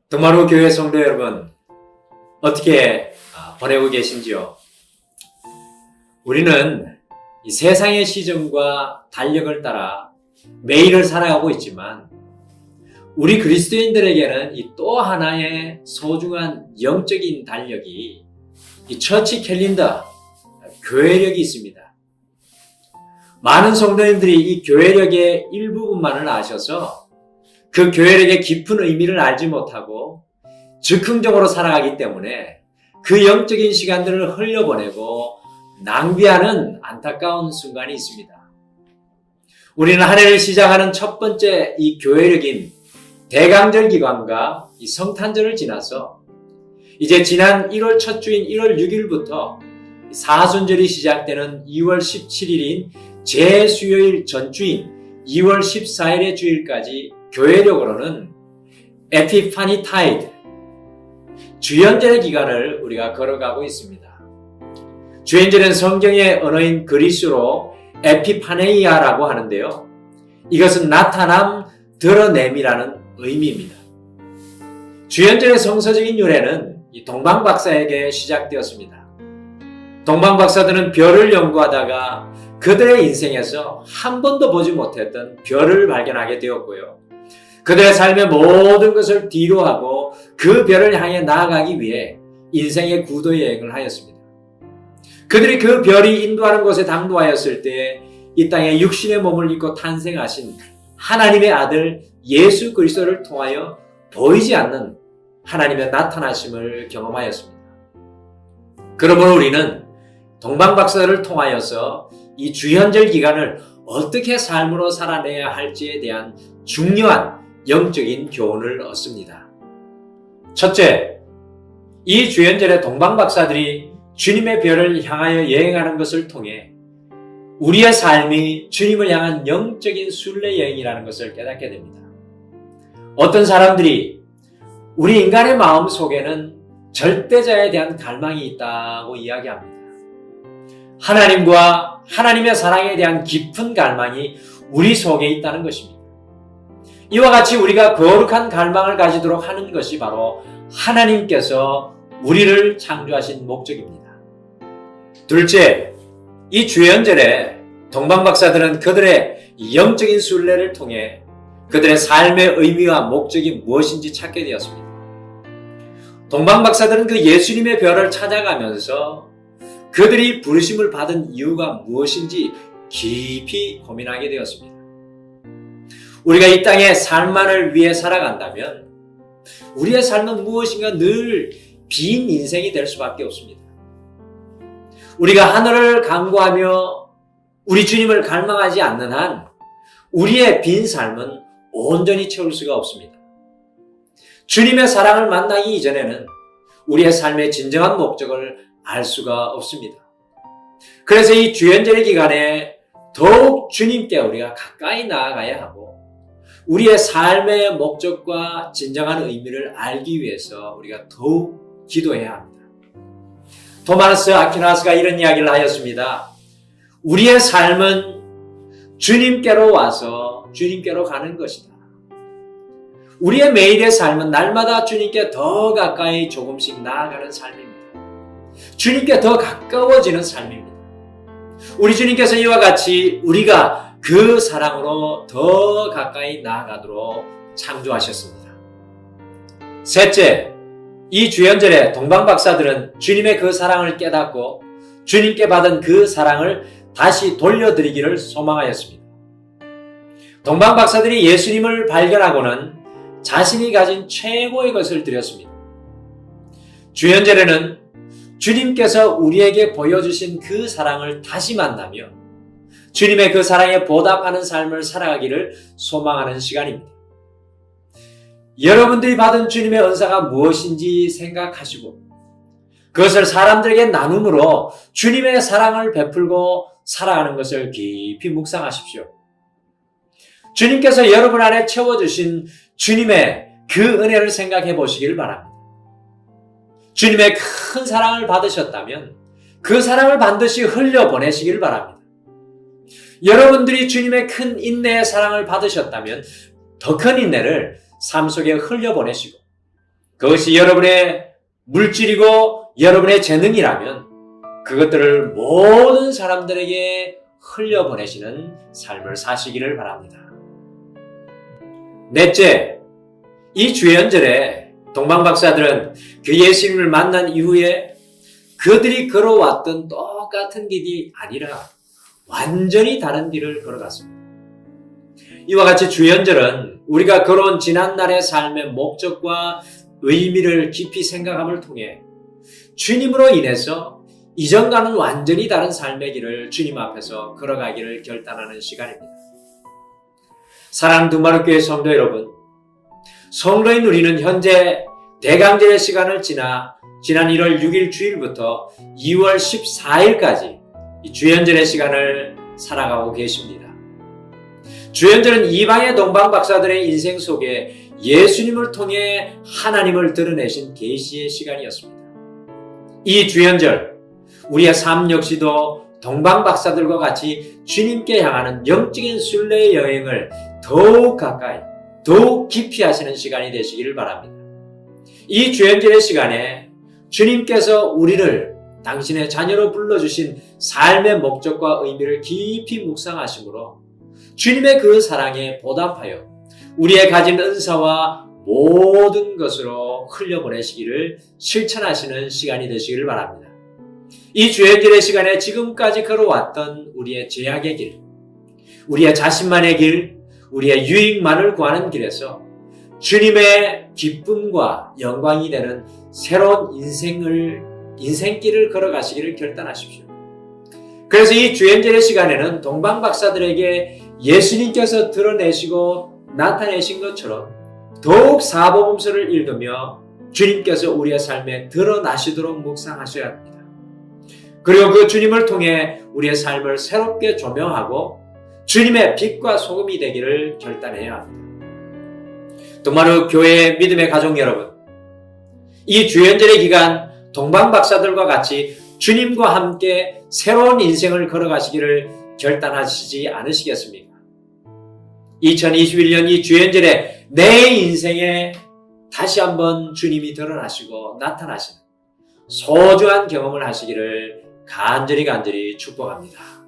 동마루 교회 성도 여러분, 어떻게 보내고 계신지요? 우리는 이 세상의 시점과 달력을 따라 매일을 살아가고 있지만 우리 그리스도인들에게는 이 또 하나의 소중한 영적인 달력이 이 처치 캘린더, 교회력이 있습니다. 많은 성도님들이 이 교회력의 일부분만을 아셔서 그 교회력의 깊은 의미를 알지 못하고 즉흥적으로 살아가기 때문에 그 영적인 시간들을 흘려보내고 낭비하는 안타까운 순간이 있습니다. 우리는 한 해를 시작하는 첫 번째 이 교회력인 대강절 기간과 이 성탄절을 지나서 이제 지난 1월 첫 주인 1월 6일부터 사순절이 시작되는 2월 17일인 제수요일 전주인 2월 14일의 주일까지 교회력으로는 에피파니타이드, 주연절의 기간을 우리가 걸어가고 있습니다. 주연절은 성경의 언어인 그리스로 에피파네이아라고 하는데요. 이것은 나타남, 드러냄이라는 의미입니다. 주연절의 성서적인 유래는 동방박사에게 시작되었습니다. 동방박사들은 별을 연구하다가 그들의 인생에서 한 번도 보지 못했던 별을 발견하게 되었고요. 그들의 삶의 모든 것을 뒤로하고 그 별을 향해 나아가기 위해 인생의 구도 여행을 하였습니다. 그들이 그 별이 인도하는 곳에 당도하였을 때 이 땅에 육신의 몸을 입고 탄생하신 하나님의 아들 예수 그리스도를 통하여 보이지 않는 하나님의 나타나심을 경험하였습니다. 그러므로 우리는 동방박사들을 통하여서 이 주현절 기간을 어떻게 삶으로 살아내야 할지에 대한 중요한 영적인 교훈을 얻습니다. 첫째, 이 주현절에 동방박사들이 주님의 별을 향하여 여행하는 것을 통해 우리의 삶이 주님을 향한 영적인 순례 여행이라는 것을 깨닫게 됩니다. 어떤 사람들이 우리 인간의 마음 속에는 절대자에 대한 갈망이 있다고 이야기합니다. 하나님과 하나님의 사랑에 대한 깊은 갈망이 우리 속에 있다는 것입니다. 이와 같이 우리가 거룩한 갈망을 가지도록 하는 것이 바로 하나님께서 우리를 창조하신 목적입니다. 둘째, 이 주연절에 동방박사들은 그들의 영적인 순례를 통해 그들의 삶의 의미와 목적이 무엇인지 찾게 되었습니다. 동방박사들은 그 예수님의 별을 찾아가면서 그들이 부르심을 받은 이유가 무엇인지 깊이 고민하게 되었습니다. 우리가 이 땅에 삶만을 위해 살아간다면 우리의 삶은 무엇인가 늘 빈 인생이 될 수밖에 없습니다. 우리가 하늘을 간구하며 우리 주님을 갈망하지 않는 한 우리의 빈 삶은 온전히 채울 수가 없습니다. 주님의 사랑을 만나기 이전에는 우리의 삶의 진정한 목적을 알 수가 없습니다. 그래서 이 주연절 기간에 더욱 주님께 우리가 가까이 나아가야 하고 우리의 삶의 목적과 진정한 의미를 알기 위해서 우리가 더욱 기도해야 합니다. 토마스 아퀴나스가 이런 이야기를 하였습니다. 우리의 삶은 주님께로 와서 주님께로 가는 것이다. 우리의 매일의 삶은 날마다 주님께 더 가까이 조금씩 나아가는 삶입니다. 주님께 더 가까워지는 삶입니다. 우리 주님께서 이와 같이 우리가 그 사랑으로 더 가까이 나아가도록 창조하셨습니다. 셋째, 이 주연절에 동방박사들은 주님의 그 사랑을 깨닫고 주님께 받은 그 사랑을 다시 돌려드리기를 소망하였습니다. 동방박사들이 예수님을 발견하고는 자신이 가진 최고의 것을 드렸습니다. 주연절에는 주님께서 우리에게 보여주신 그 사랑을 다시 만나며 주님의 그 사랑에 보답하는 삶을 살아가기를 소망하는 시간입니다. 여러분들이 받은 주님의 은사가 무엇인지 생각하시고 그것을 사람들에게 나눔으로 주님의 사랑을 베풀고 살아가는 것을 깊이 묵상하십시오. 주님께서 여러분 안에 채워주신 주님의 그 은혜를 생각해 보시길 바랍니다. 주님의 큰 사랑을 받으셨다면 그 사랑을 반드시 흘려보내시길 바랍니다. 여러분들이 주님의 큰 인내의 사랑을 받으셨다면 더 큰 인내를 삶 속에 흘려보내시고 그것이 여러분의 물질이고 여러분의 재능이라면 그것들을 모든 사람들에게 흘려보내시는 삶을 사시기를 바랍니다. 넷째, 이 주연절에 동방박사들은 그 예수님을 만난 이후에 그들이 걸어왔던 똑같은 길이 아니라 완전히 다른 길을 걸어갔습니다. 이와 같이 주연절은 우리가 걸어온 지난날의 삶의 목적과 의미를 깊이 생각함을 통해 주님으로 인해서 이전과는 완전히 다른 삶의 길을 주님 앞에서 걸어가기를 결단하는 시간입니다. 사랑하는 두마르교회 성도 여러분, 성도인 우리는 현재 대강절의 시간을 지난 1월 6일 주일부터 2월 14일까지 주연절의 시간을 살아가고 계십니다. 주연절은 이방의 동방박사들의 인생 속에 예수님을 통해 하나님을 드러내신 계시의 시간이었습니다. 이 주연절, 우리의 삶 역시도 동방박사들과 같이 주님께 향하는 영적인 순례의 여행을 더욱 가까이, 더욱 깊이 하시는 시간이 되시기를 바랍니다. 이 주연절의 시간에 주님께서 우리를 당신의 자녀로 불러주신 삶의 목적과 의미를 깊이 묵상하심으로 주님의 그 사랑에 보답하여 우리의 가진 은사와 모든 것으로 흘려보내시기를 실천하시는 시간이 되시기를 바랍니다. 이 주연절의 시간에 지금까지 걸어왔던 우리의 죄악의 길, 우리의 자신만의 길, 우리의 유익만을 구하는 길에서 주님의 기쁨과 영광이 되는 새로운 인생길을 걸어가시기를 결단하십시오. 그래서 이 주연절의 시간에는 동방박사들에게 예수님께서 드러내시고 나타내신 것처럼 더욱 사복음서를 읽으며 주님께서 우리의 삶에 드러나시도록 묵상하셔야 합니다. 그리고 그 주님을 통해 우리의 삶을 새롭게 조명하고 주님의 빛과 소금이 되기를 결단해야 합니다. 동마르 교회의 믿음의 가족 여러분, 이 주연절의 기간 동방박사들과 같이 주님과 함께 새로운 인생을 걸어가시기를 결단하시지 않으시겠습니까? 2021년 이 주연절에 내 인생에 다시 한번 주님이 드러나시고 나타나시는 소중한 경험을 하시기를 간절히 축복합니다.